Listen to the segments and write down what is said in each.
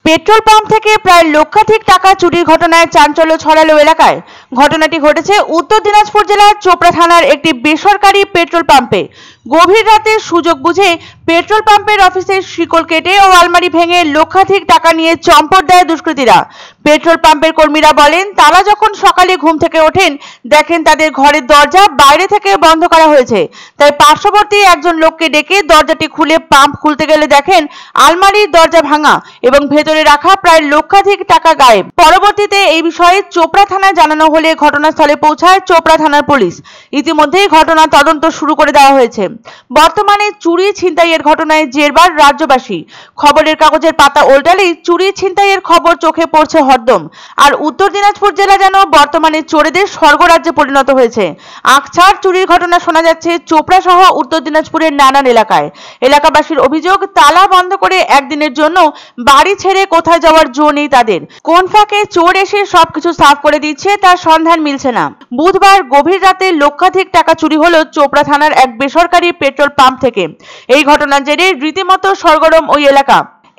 Petrol pump থেকে প্রায় লক্ষাধিক টাকা চুরির ঘটনায় চাঞ্চল্য ছড়ালো এলাকায়। ঘটনাটি ঘটেছে উত্তর দিনাজপুর জেলার চোপড়া থানার একটি বেসরকারি পেট্রোল পাম্পে। গভীর রাতে সুযোগ বুঝে পেট্রোল পাম্পের অফিসের শিকল কেটে ও আলমারি ভেঙে লক্ষাধিক টাকা নিয়ে চম্পট দেয় দুষ্কৃতীরা। পেট্রোল পাম্পের কর্মীরা বলেন, তারা যখন সকালে ঘুম থেকে ওঠেন দেখেন তাদের ঘরের দরজা বাইরে থেকে বন্ধ করা হয়েছে। তাই পার্শ্ববর্তী একজন লোককে ডেকে দরজাটি খুলে পাম্প খুলতে গেলে দেখেন আলমারির দরজা ভাঙা এবং ভেতরে রাখা প্রায় লক্ষাধিক টাকা গায়েব। পরবর্তীতে এই বিষয়ে চোপড়া থানায় জানানো হলে ঘটনাস্থলে পৌঁছায় চোপড়া থানার পুলিশ। ইতিমধ্যেই ঘটনা তদন্ত শুরু করে দেওয়া হয়েছে। বর্তমানে চুরি ছিনতাইয়ের ঘটনায় জেরবার রাজ্যবাসী। খবরের কাগজের পাতা উল্টালেই চুরি ছিনতাইয়ের খবর চোখে পড়ছে হরদম। আর উত্তর দিনাজপুর জেলা যেন বর্তমানে চোরেদের স্বর্গরাজ্যে পরিণত হয়েছে। আখছাড় চুরির ঘটনা শোনা যাচ্ছে চোপড়া সহ উত্তর দিনাজপুরের নানান এলাকায়। এলাকাবাসীর অভিযোগ, তালা বন্ধ করে একদিনের জন্য বাড়ি ছেড়ে কোথায় যাওয়ার জো নেই তাদের। কোন ফাঁকে চোর এসে সবকিছু সাফ করে দিচ্ছে তার সন্ধান মিলছে না। বুধবার গভীর রাতে লক্ষাধিক টাকা চুরি হলো চোপড়া থানার এক বেসরকারি পেট্রোল পাম্প থেকে। এই ঘটনার জেরে রীতিমতো সরগরম ওই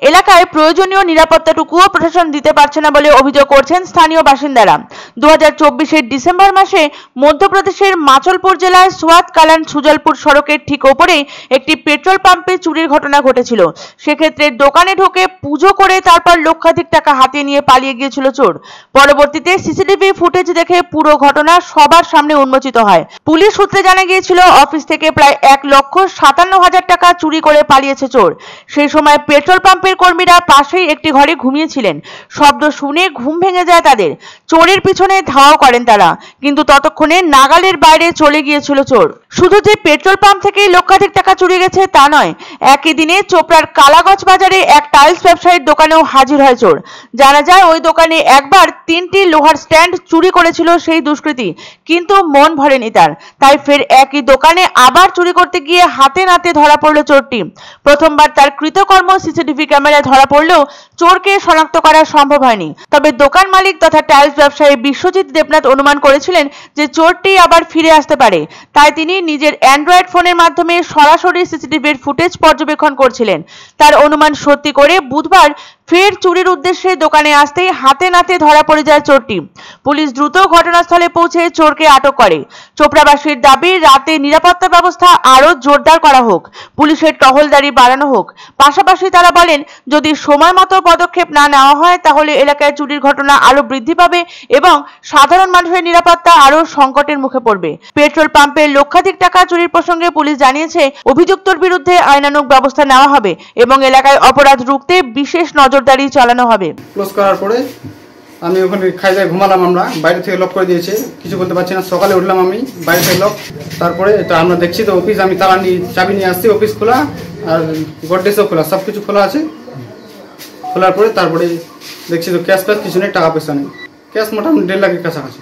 এলাকায় প্রয়োজনীয় নিরাপত্তাটুকুও প্রশাসন দিতে পারছে না বলে অভিযোগ করছেন স্থানীয় বাসিন্দারা। 2024 ডিসেম্বর মাসে মধ্যপ্রদেশের মাচলপুর জেলায় সোয়াত কালান সুজলপুর সড়কের ঠিক ওপরে একটি পেট্রোল পাম্পে চুরির ঘটনা ঘটেছিল। সেক্ষেত্রে দোকানে ঢোকে পুজো করে তারপর লক্ষাধিক টাকা হাতিয়ে নিয়ে পালিয়ে গিয়েছিল চোর। পরবর্তীতে সিসিটিভি ফুটেজ দেখে পুরো ঘটনা সবার সামনে উন্মোচিত হয়। পুলিশ সূত্রে জানা গিয়েছিল অফিস থেকে প্রায় 1,57,000 টাকা চুরি করে পালিয়েছে চোর। সেই সময় পেট্রোল পাম্প কর্মীরা পাশেই একটি ঘরে ঘুমিয়েছিলেন। শব্দ শুনে ঘুম ভেঙে যায় তাদের। চোরের পিছনে ধাওয়া করেন তারা, কিন্তু ততক্ষণে নাগালের বাইরে চলে গিয়েছিল চোর। শুধু যে পেট্রোল পাম্প থেকেই লক্ষাধিক টাকা চুরি গেছে তা নয়, একই দিনে চোপড়ার কালাগঞ্জ বাজারে এক টাইলস ব্যবসায়ীর দোকানেও হাজির হয় চোর। জানা যায় ওই দোকানে একবার 3টি লোহার স্ট্যান্ড চুরি করেছিল সেই দুষ্কৃতী, কিন্তু মন ভরেনি তার। তাই ফের একই দোকানে আবার চুরি করতে গিয়ে হাতে নাতে ধরা পড়ল চোরটি। প্রথমবার তার কৃতকর্ম সিসিটিভি ক্যামেরায় ধরা পড়লেও চোরকে শনাক্ত করা সম্ভব হয়নি। তবে দোকান মালিক তথা টাইলস ব্যবসায়ী বিশ্বজিৎ দেবনাথ অনুমান করেছিলেন যে চোরটি আবার ফিরে আসতে পারে। তাই তিনি নিজের অ্যান্ড্রয়েড ফোনের মাধ্যমে সরাসরি সিসিটিভির ফুটেজ পর্যবেক্ষণ করছিলেন। তার অনুমান সত্যি করে বুধবার ফের চুরির উদ্দেশ্যে দোকানে আসতেই হাতে নাতে ধরা পড়ে যায় চোরটি। পুলিশ দ্রুত ঘটনাস্থলে পৌঁছে চোরকে আটক করে। চোপড়াবাসীর দাবি, রাতে নিরাপত্তা ব্যবস্থা আরো জোরদার করা হোক, পুলিশের টহলদারি বাড়ানো হোক। পাশাপাশি তারা বলেন, যদি সময় মতো পদক্ষেপ না নেওয়া হয় তাহলে এলাকায় চুরির ঘটনা আরো বৃদ্ধি পাবে এবং সাধারণ মানুষের নিরাপত্তা আরো সংকটের মুখে পড়বে। পেট্রোল পাম্পে লক্ষাধিক টাকা চুরির প্রসঙ্গে পুলিশ জানিয়েছে, অভিযুক্তর বিরুদ্ধে আইনানুগ ব্যবস্থা নেওয়া হবে এবং এলাকায় অপরাধ রুখতে বিশেষ নজরদারি চালানো হবে। ক্লোজ করার পরে আমি ওখানে খাইয়ে ঘুমালাম। আমরা বাইরে থেকে লক করে দিয়েছে, কিছু বলতে পারছি না। সকালে উঠলাম আমি, বাইরে থেকে লক। তারপরে এটা আমরা দেখছি তো অফিস, আমি তালা নিয়ে চাবি নিয়ে আসছি। অফিস খোলা আর গডরেজও খোলা, সব কিছু খোলা আছে। খোলার পরে তারপরে দেখছি তো ক্যাশ কিছু নেই, টাকা পয়সা নেই। ক্যাশ মোটামুটি 1.5 লাখের কাছাকাছি।